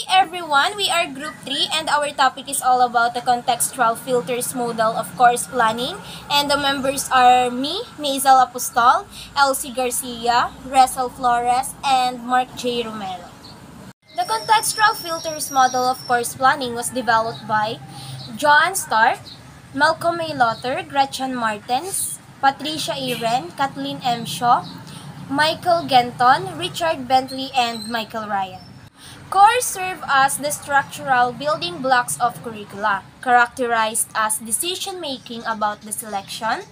everyone, we are Group 3 and our topic is all about the contextual filters model of course planning. And the members are me, Maisel Apostol, Elsie Garcia, Resel Flores, and Mark J. Romero. The contextual filters model of course planning was developed by Joan Stark, Malcolm A. Lotter, Gretchen Martens, Patricia A. Wren, Kathleen M. Shaw, Michael Genton, Richard Bentley, and Michael Ryan. Cores serve as the structural building blocks of curricula, characterized as decision-making about the selection,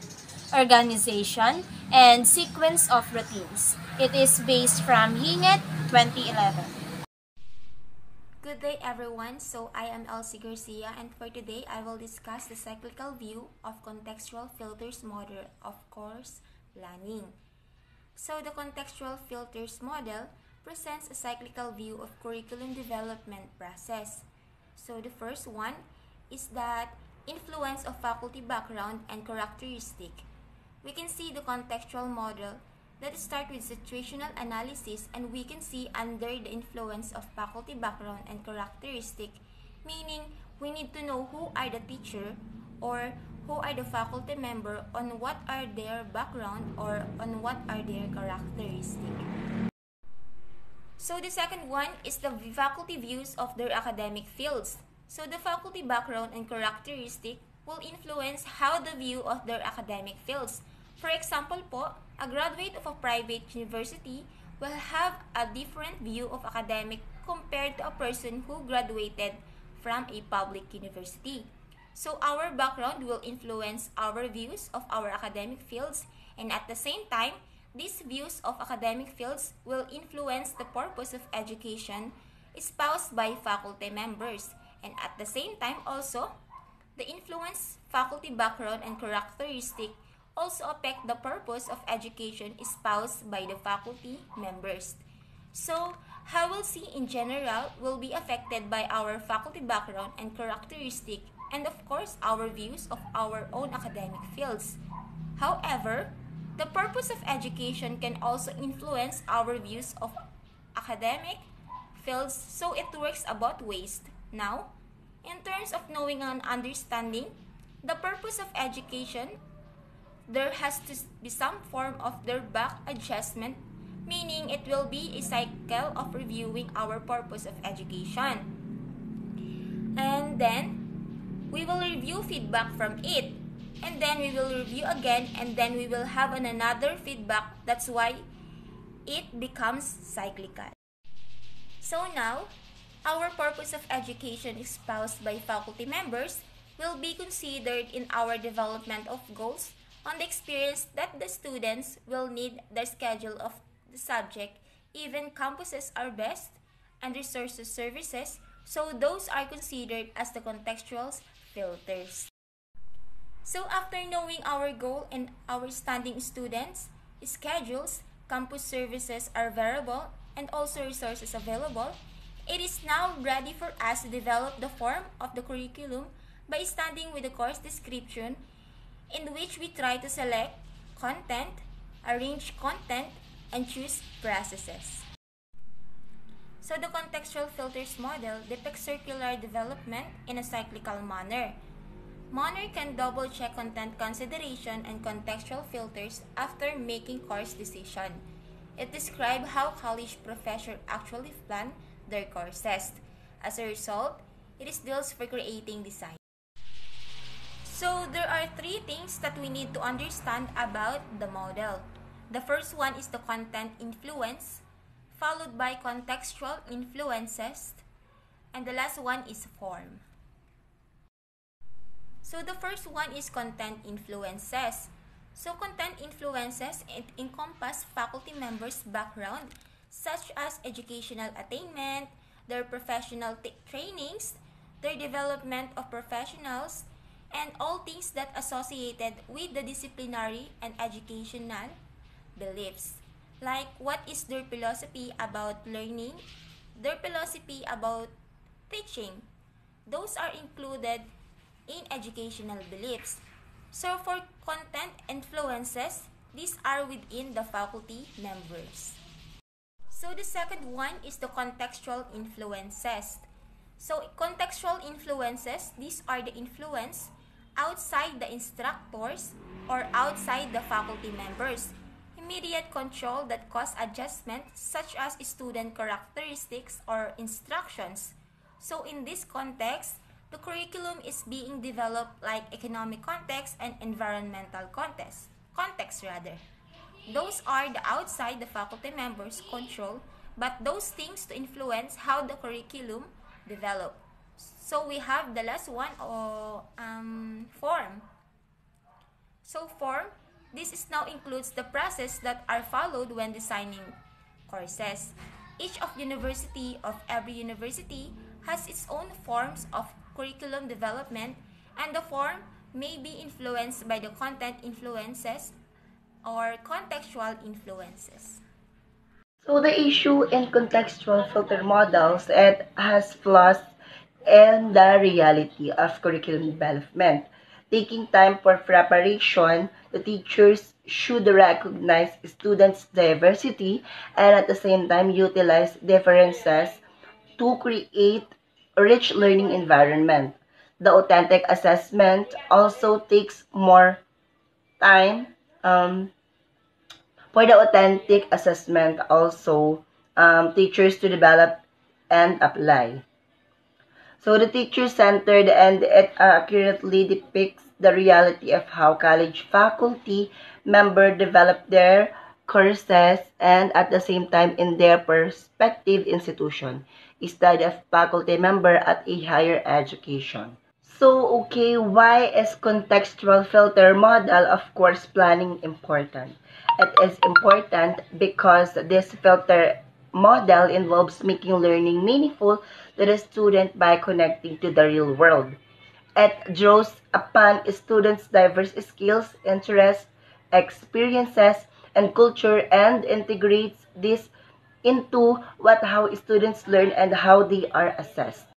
organization, and sequence of routines. It is based from Hinet 2011. Good day everyone, so I am Elsie Garcia and for today I will discuss the cyclical view of contextual filters model of course planning. So the contextual filters model presents a cyclical view of curriculum development process. So the first one is that influence of faculty background and characteristic. We can see the contextual model that start with situational analysis, and we can see under the influence of faculty background and characteristic, meaning we need to know who are the teacher or who are the faculty member, on what are their background or on what are their characteristic. So the second one is the faculty views of their academic fields. So the faculty background and characteristic will influence how the view of their academic fields. For example po, a graduate of a private university will have a different view of academic compared to a person who graduated from a public university. So our background will influence our views of our academic fields, and at the same time, these views of academic fields will influence the purpose of education espoused by faculty members, and at the same time also, the influence faculty background and characteristic also affect the purpose of education espoused by the faculty members. So, how we'll see in general will be affected by our faculty background and characteristic, and of course our views of our own academic fields. However, the purpose of education can also influence our views of academic fields, so it works about ways. Now, in terms of knowing and understanding the purpose of education, there has to be some form of their back adjustment, meaning it will be a cycle of reviewing our purpose of education. And then, we will review feedback from it. And then we will review again, and then we will have another feedback. That's why it becomes cyclical. So now, our purpose of education espoused by faculty members will be considered in our development of goals on the experience that the students will need, the schedule of the subject, even campuses are best, and resources services, so those are considered as the contextual filters. So after knowing our goal and our standing students, schedules, campus services are variable, and also resources available, it is now ready for us to develop the form of the curriculum by starting with the course description, in which we try to select content, arrange content, and choose processes. So the contextual filters model depicts circular development in a cyclical manner. Monarch can double-check content consideration and contextual filters after making course decision. It describes how college professors actually plan their courses. As a result, it is deals for creating design. So there are three things that we need to understand about the model. The first one is the content influence, followed by contextual influences, and the last one is form. So the first one is content influences. So content influences encompass faculty members' background, such as educational attainment, their professional trainings, their development of professionals, and all things that associated with the disciplinary and educational beliefs. Like what is their philosophy about learning, their philosophy about teaching. Those are included in educational beliefs. So for content influences, these are within the faculty members. So the second one is the contextual influences. So contextual influences, these are the influence outside the instructors or outside the faculty members. Immediate control that cause adjustment such as student characteristics or instructions. So in this context, the curriculum is being developed like economic context and environmental context rather. Those are the outside the faculty members control, but those things to influence how the curriculum develop. So we have the last one, form. So form, this is now includes the process that are followed when designing courses. Each of every university has its own forms of curriculum development, and the form may be influenced by the content influences or contextual influences. So the issue in contextual filter models, it has flaws in the reality of curriculum development. Taking time for preparation, the teachers should recognize students' diversity and at the same time utilize differences to create a rich learning environment. The authentic assessment also takes more time. For the authentic assessment, also teachers to develop and apply. So the teacher-centered and it accurately depicts the reality of how college faculty members develop their courses and at the same time in their perspective institution instead of faculty member at a higher education. So, okay, why is contextual filter model of course planning important? It is important because this filter model involves making learning meaningful to the student by connecting to the real world. It draws upon students' diverse skills, interests, experiences, and culture and integrates this into how students learn and how they are assessed.